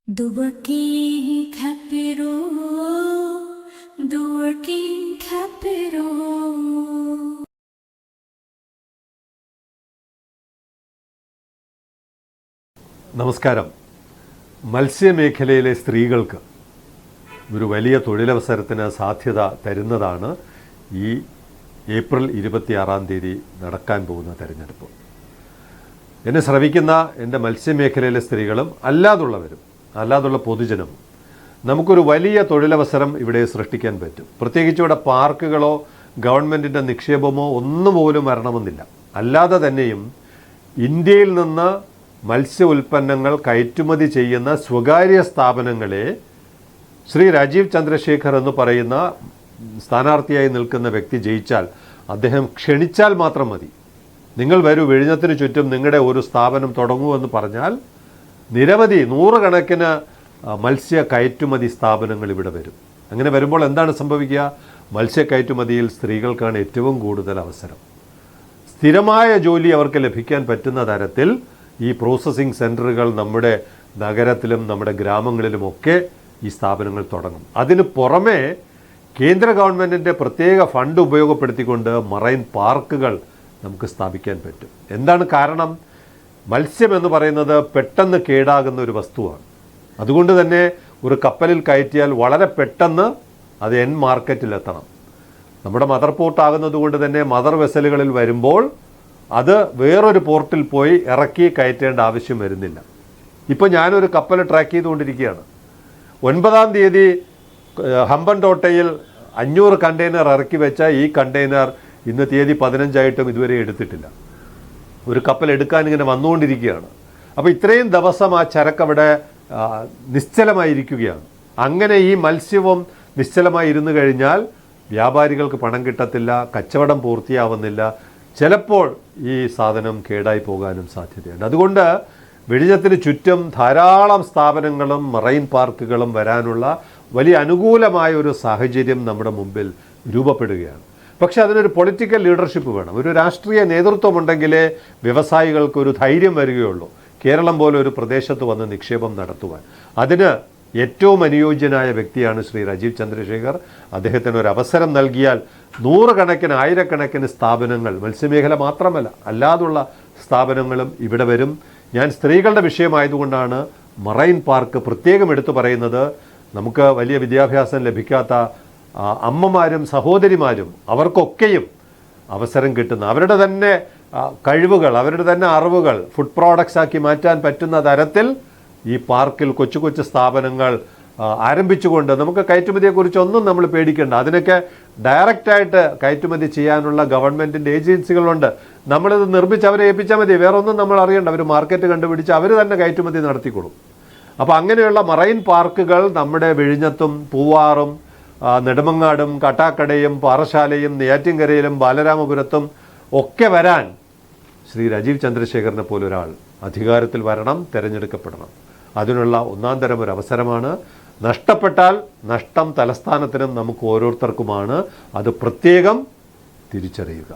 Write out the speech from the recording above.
The working capital, the working capital. നമസ്കാരം. മത്സ്യമേഖലയിലെ സ്ത്രീകൾക്ക് ഒരു വലിയ തൊഴിലവസരത്തിന് സാധ്യത തരുന്നതാണ് ഈ ഏപ്രിൽ 26 നടക്കാൻ പോകുന്ന തെരഞ്ഞെടുപ്പ്. എന്നെ ശ്രമിക്കുന്ന എൻ്റെ മത്സ്യമേഖലയിലെ സ്ത്രീകളും അല്ലാതുള്ള പൊതുജനവും നമുക്കൊരു വലിയ തൊഴിലവസരം ഇവിടെ സൃഷ്ടിക്കാൻ പറ്റും. പ്രത്യേകിച്ച് ഇവിടെ പാർക്കുകളോ ഗവൺമെൻറ്റിൻ്റെ നിക്ഷേപമോ ഒന്നുപോലും വരണമെന്നില്ല. അല്ലാതെ തന്നെയും ഇന്ത്യയിൽ നിന്ന് മത്സ്യ ഉൽപ്പന്നങ്ങൾ കയറ്റുമതി ചെയ്യുന്ന സ്വകാര്യ സ്ഥാപനങ്ങളെ ശ്രീ രാജീവ് ചന്ദ്രശേഖർ എന്ന് പറയുന്ന സ്ഥാനാർത്ഥിയായി നിൽക്കുന്ന വ്യക്തി ജയിച്ചാൽ അദ്ദേഹം ക്ഷണിച്ചാൽ മാത്രം മതി. നിങ്ങൾ വരൂ, വിഴിഞ്ഞത്തിന് ചുറ്റും നിങ്ങളുടെ ഒരു സ്ഥാപനം തുടങ്ങൂ എന്ന് പറഞ്ഞാൽ നിരവധി നൂറുകണക്കിന് മത്സ്യ കയറ്റുമതി സ്ഥാപനങ്ങൾ ഇവിടെ വരും. അങ്ങനെ വരുമ്പോൾ എന്താണ് സംഭവിക്കുക? മത്സ്യ കയറ്റുമതിയിൽ സ്ത്രീകൾക്കാണ് ഏറ്റവും കൂടുതൽ അവസരം. സ്ഥിരമായ ജോലി അവർക്ക് ലഭിക്കാൻ പറ്റുന്ന തരത്തിൽ ഈ പ്രോസസ്സിംഗ് സെൻറ്ററുകൾ നമ്മുടെ നഗരത്തിലും നമ്മുടെ ഗ്രാമങ്ങളിലുമൊക്കെ ഈ സ്ഥാപനങ്ങൾ തുടങ്ങും. അതിന് പുറമെ കേന്ദ്ര ഗവൺമെൻറ്റിൻ്റെ പ്രത്യേക ഫണ്ട് ഉപയോഗപ്പെടുത്തിക്കൊണ്ട് മറൈൻ പാർക്കുകൾ നമുക്ക് സ്ഥാപിക്കാൻ പറ്റും. എന്താണ് കാരണം? മത്സ്യം എന്ന് പറയുന്നത് പെട്ടെന്ന് കേടാകുന്ന ഒരു വസ്തുവാണ്. അതുകൊണ്ട് തന്നെ ഒരു കപ്പലിൽ കയറ്റിയാൽ വളരെ പെട്ടെന്ന് അത് എൻ മാർക്കറ്റിലെത്തണം. നമ്മുടെ മദർ പോർട്ടാകുന്നത് കൊണ്ട് തന്നെ മദർ വെസലുകളിൽ വരുമ്പോൾ അത് വേറൊരു പോർട്ടിൽ പോയി ഇറക്കി കയറ്റേണ്ട ആവശ്യം വരുന്നില്ല. ഇപ്പോൾ ഞാനൊരു കപ്പൽ ട്രാക്ക് ചെയ്തുകൊണ്ടിരിക്കുകയാണ്. 9-ാം തീയതി ഹമ്പൻടോട്ടയിൽ 500 കണ്ടെയ്നർ ഇറക്കി വെച്ച ഈ കണ്ടെയ്നർ ഇന്ന് തീയതി 15 ഇതുവരെ എടുത്തിട്ടില്ല. ഒരു കപ്പൽ എടുക്കാൻ ഇങ്ങനെ വന്നുകൊണ്ടിരിക്കുകയാണ്. അപ്പോൾ ഇത്രയും ദിവസം ആ ചരക്ക് അവിടെ നിശ്ചലമായിരിക്കുകയാണ്. അങ്ങനെ ഈ മത്സ്യവും നിശ്ചലമായി ഇരുന്നു കഴിഞ്ഞാൽ വ്യാപാരികൾക്ക് പണം കിട്ടത്തില്ല, കച്ചവടം പൂർത്തിയാവുന്നില്ല, ചിലപ്പോൾ ഈ സാധനം കേടായി പോകാനും സാധ്യതയുണ്ട്. അതുകൊണ്ട് വിഴിഞ്ഞത്തിന് ചുറ്റും ധാരാളം സ്ഥാപനങ്ങളും മറൈൻ പാർക്കുകളും വരാനുള്ള വലിയ അനുകൂലമായ ഒരു സാഹചര്യം നമ്മുടെ മുമ്പിൽ രൂപപ്പെടുകയാണ്. പക്ഷെ അതിനൊരു പൊളിറ്റിക്കൽ ലീഡർഷിപ്പ് വേണം. ഒരു രാഷ്ട്രീയ നേതൃത്വമുണ്ടെങ്കിലേ വ്യവസായികൾക്കൊരു ധൈര്യം വരികയുള്ളൂ കേരളം പോലെ ഒരു പ്രദേശത്ത് വന്ന് നിക്ഷേപം നടത്തുവാൻ. അതിന് ഏറ്റവും അനുയോജ്യനായ വ്യക്തിയാണ് ശ്രീ രാജീവ് ചന്ദ്രശേഖർ. അദ്ദേഹത്തിന് ഒരു അവസരം നൽകിയാൽ നൂറുകണക്കിന് ആയിരക്കണക്കിന് സ്ഥാപനങ്ങൾ, മത്സ്യമേഖല മാത്രമല്ല അല്ലാതുള്ള സ്ഥാപനങ്ങളും ഇവിടെ വരും. ഞാൻ സ്ത്രീകളുടെ വിഷയമായതുകൊണ്ടാണ് മറൈൻ പാർക്ക് പ്രത്യേകം എടുത്തു പറയുന്നത്. നമുക്ക് വലിയ വിദ്യാഭ്യാസം ലഭിക്കാത്ത അമ്മമാരും സഹോദരിമാരും അവർക്കൊക്കെയും അവസരം കിട്ടുന്ന, അവരുടെ തന്നെ കഴിവുകൾ, അവരുടെ തന്നെ അറിവുകൾ ഫുഡ് പ്രോഡക്ട്സ് ആക്കി മാറ്റാൻ പറ്റുന്ന തരത്തിൽ ഈ പാർക്കിൽ കൊച്ചു കൊച്ചു സ്ഥാപനങ്ങൾ ആരംഭിച്ചുകൊണ്ട് നമുക്ക് കയറ്റുമതിയെക്കുറിച്ചൊന്നും നമ്മൾ പേടിക്കേണ്ട. അതിനൊക്കെ ഡയറക്റ്റായിട്ട് കയറ്റുമതി ചെയ്യാനുള്ള ഗവൺമെൻറ്റിൻ്റെ ഏജൻസികളുണ്ട്. നമ്മളിത് നിർമ്മിച്ച് അവരെ ഏൽപ്പിച്ചാൽ മതി, വേറെ ഒന്നും നമ്മൾ അറിയണ്ട. അവർ മാർക്കറ്റ് കണ്ടുപിടിച്ച് അവർ തന്നെ കയറ്റുമതി നടത്തിക്കൊള്ളും. അപ്പോൾ അങ്ങനെയുള്ള മറൈൻ പാർക്കുകൾ നമ്മുടെ വിഴിഞ്ഞത്തും പൂവാറും നെടുമങ്ങാടും കാട്ടാക്കടയും പാറശാലയും നെയ്യാറ്റിൻകരയിലും ബാലരാമപുരത്തും ഒക്കെ വരാൻ ശ്രീ രാജീവ് ചന്ദ്രശേഖറിനെ പോലൊരാൾ അധികാരത്തിൽ വരണം, തിരഞ്ഞെടുക്കപ്പെടണം. അതിനുള്ള ഒന്നാം തരം ഒരു അവസരമാണ്. നഷ്ടപ്പെട്ടാൽ നഷ്ടം തലസ്ഥാനത്തിനും നമുക്ക് ഓരോരുത്തർക്കുമാണ്. അത് പ്രത്യേകം തിരിച്ചറിയുക.